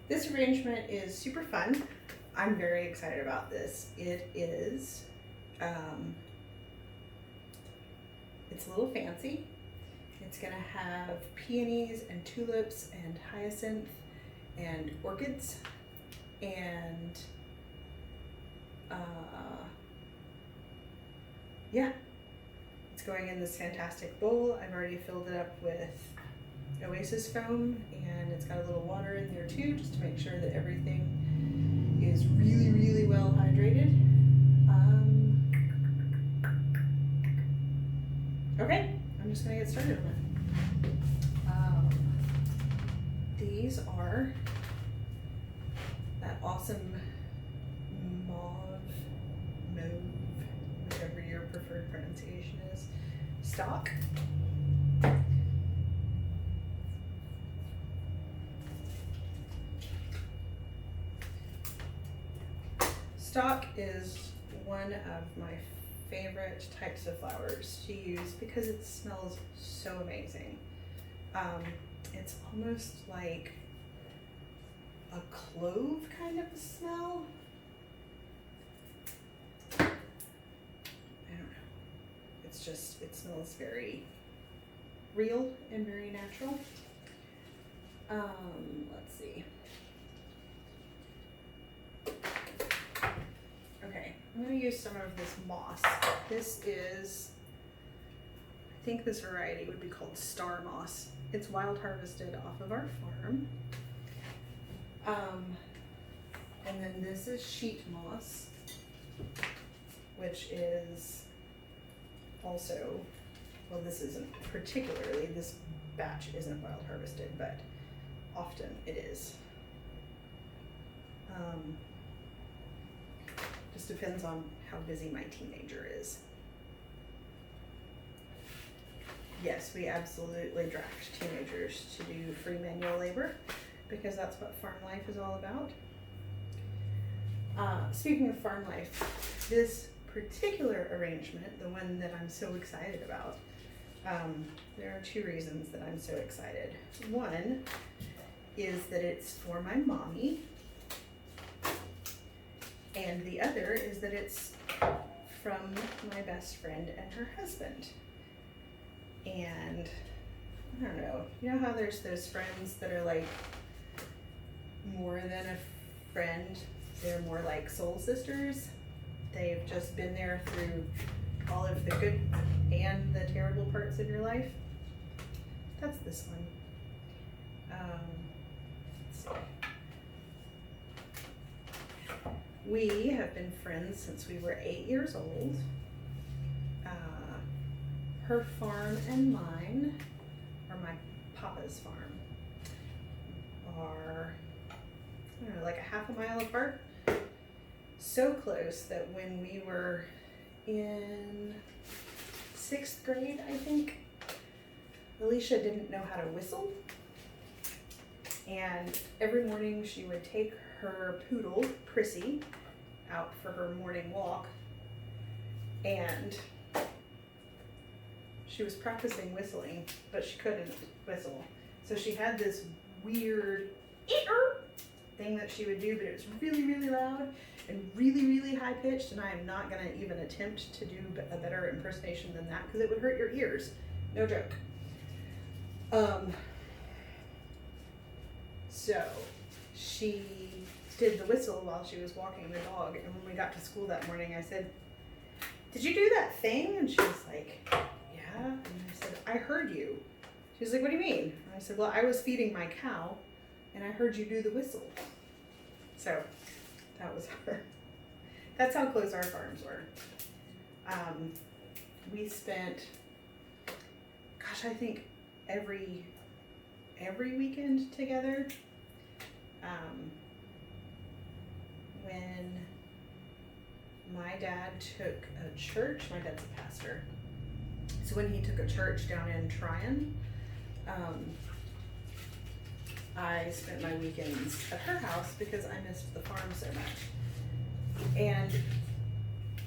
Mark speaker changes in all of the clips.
Speaker 1: This arrangement is super fun. I'm very excited about this. It is, it's a little fancy. It's gonna have peonies and tulips and hyacinth and orchids and yeah, it's going in this fantastic bowl. I've already filled it up with Oasis foam, and it's got a little water in there too, just to make sure that everything is really, really well hydrated. Okay, I'm just gonna get started on it. These are that awesome mauve, whatever your preferred pronunciation is, stock. Stock is one of my favorite types of flowers to use because it smells so amazing. It's almost like a clove kind of a smell. I don't know. It's just, it smells very real and very natural. Let's see. Okay, I'm gonna use some of this moss. This is, I think this variety would be called star moss. It's wild harvested off of our farm. And then this is sheet moss, which is also, well, this isn't particularly, this batch isn't wild harvested, but often it is. Just depends on how busy my teenager is. Yes, we absolutely draft teenagers to do free manual labor because that's what farm life is all about. Speaking of farm life, this particular arrangement, the one that I'm so excited about, there are two reasons that I'm so excited. One is that it's for my mommy, and the other is that it's from my best friend and her husband. And I don't know, you know how there's those friends that are like more than a friend, they're more like soul sisters. They've just been there through all of the good and the terrible parts of your life. That's this one. Let's see. We have been friends since we were 8 years old. Her farm and mine, or my papa's farm, are, I don't know, like a half a mile apart. So close that when we were in 6th grade, I think, Alicia didn't know how to whistle. And every morning she would take her poodle, Prissy, out for her morning walk, and she was practicing whistling, but she couldn't whistle. So she had this weird thing that she would do, but it was really, really loud and really, really high pitched, and I am not gonna even attempt to do a better impersonation than that because it would hurt your ears. No joke. So she did the whistle while she was walking the dog, and when we got to school that morning, I said, "Did you do that thing?" And she was like, "Yeah." And I said, "I heard you." She was like, "What do you mean?" And I said, "Well, I was feeding my cow, and I heard you do the whistle." So that was her. That's how close our farms were. We spent, gosh, I think every weekend together. When my dad took a church, my dad's a pastor, so when he took a church down in Tryon, I spent my weekends at her house because I missed the farm so much. And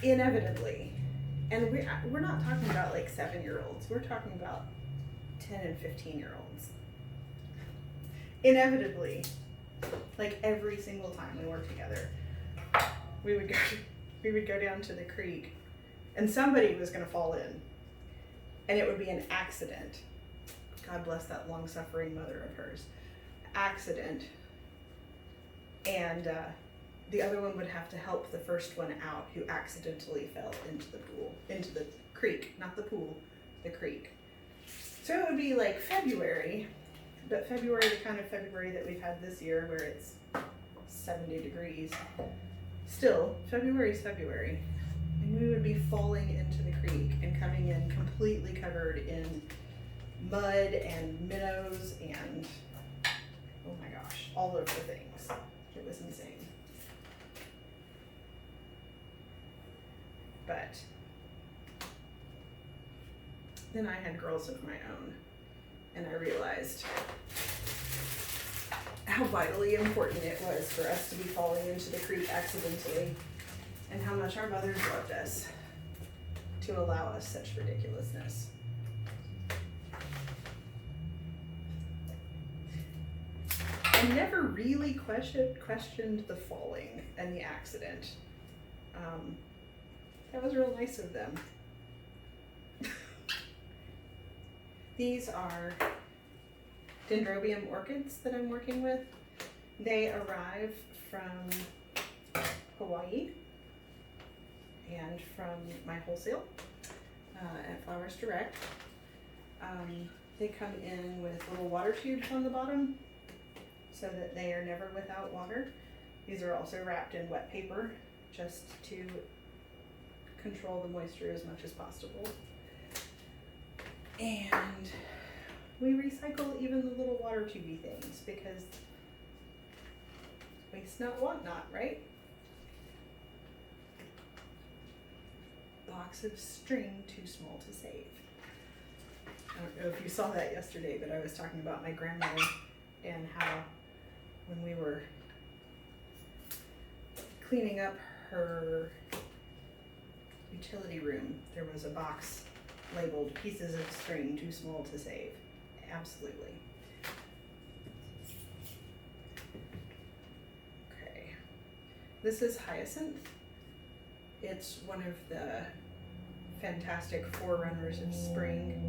Speaker 1: inevitably, and we're not talking about like 7-year-olds, we're talking about 10 and 15-year-olds. Inevitably, Like every single time we worked together, we would go down to the creek, and somebody was gonna fall in, and it would be an accident. God bless that long-suffering mother of hers. Accident. And the other one would have to help the first one out who accidentally fell into the pool, into the creek, not the pool, the creek. So it would be like February, but February, the kind of February that we've had this year where it's 70 degrees. Still, February's February. And we would be falling into the creek and coming in completely covered in mud and minnows and, oh my gosh, all of the things. It was insane. But then I had girls of my own, and I realized how vitally important it was for us to be falling into the creek accidentally, and how much our mothers loved us to allow us such ridiculousness. I never really questioned the falling and the accident. That was real nice of them. These are dendrobium orchids that I'm working with. They arrive from Hawaii and from my wholesale at Flowers Direct. They come in with little water tubes on the bottom so that they are never without water. These are also wrapped in wet paper just to control the moisture as much as possible. And we recycle even the little water tubey things because waste not, want not, right? Box of string too small to save. I don't know if you saw that yesterday, but I was talking about my grandmother and how when we were cleaning up her utility room, there was a box labeled pieces of string too small to save. Absolutely. Okay. This is hyacinth. It's one of the fantastic forerunners of spring.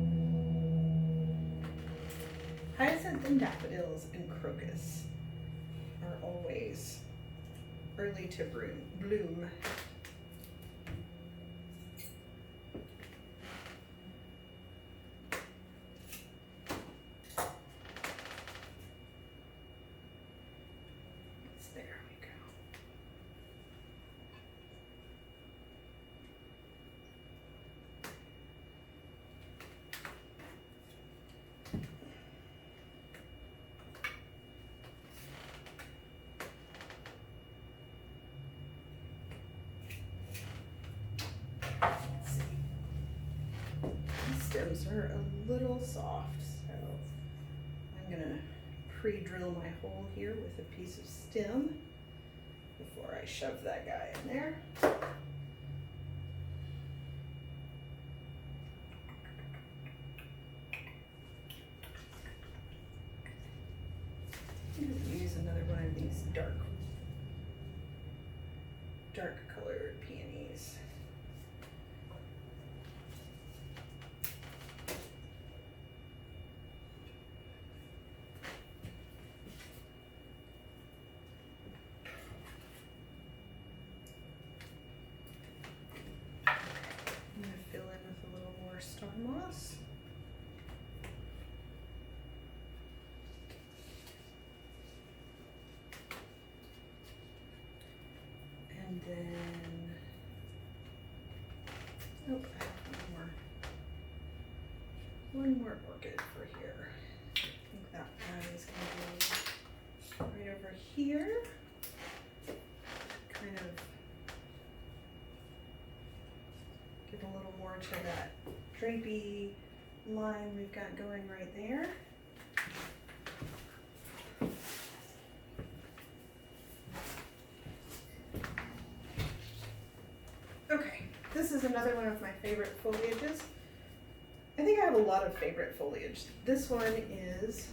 Speaker 1: Hyacinth and daffodils and crocus are always early to bloom. There we go. Let's see. These stems are a little soft, so I'm gonna pre-drill my hole here with a piece of stem before I shove that guy in there. I'm gonna use another one of these dark colored peonies. I'm going to fill in with a little more star moss. And then, nope, I have one more orchid for here. I think that guy is going to go right over here. Kind of give a little more to that drapey line we've got going right there. Okay, this is another one of my favorite foliages. I think I have a lot of favorite foliage. This one is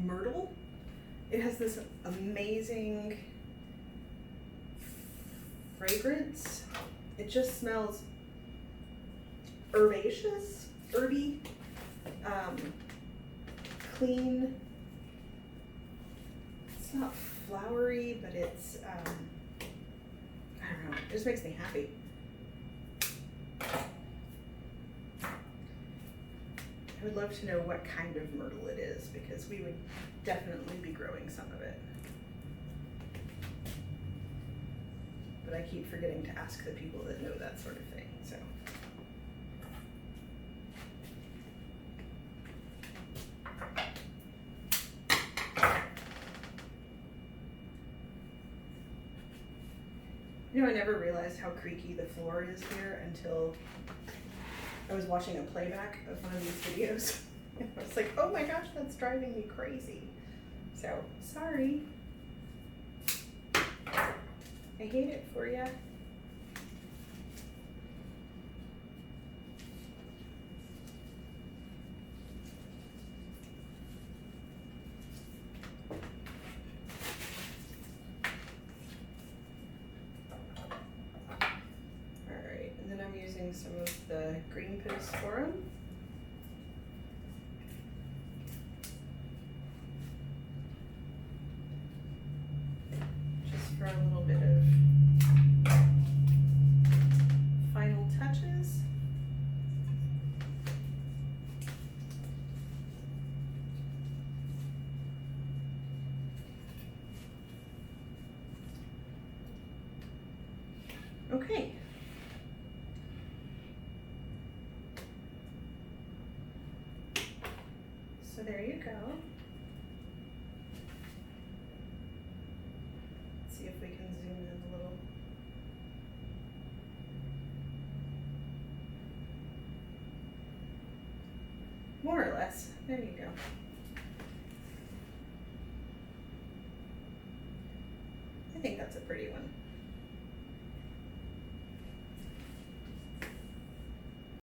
Speaker 1: myrtle, it has this amazing fragrance. It just smells herbaceous, herby, clean. It's not flowery, but it's, I don't know, it just makes me happy. I would love to know what kind of myrtle it is, because we would definitely be growing some of it. But I keep forgetting to ask the people that know that sort of thing, so. You know, I never realized how creaky the floor is here until I was watching a playback of one of these videos. I was like, oh my gosh, that's driving me crazy. So, sorry. I hate it for you. Alright, and then I'm using some of the green pittosporum. Just for a little bit of final touches. Okay. So there you go. Let's see if we can zoom in a little. More or less. There you go. I think that's a pretty one.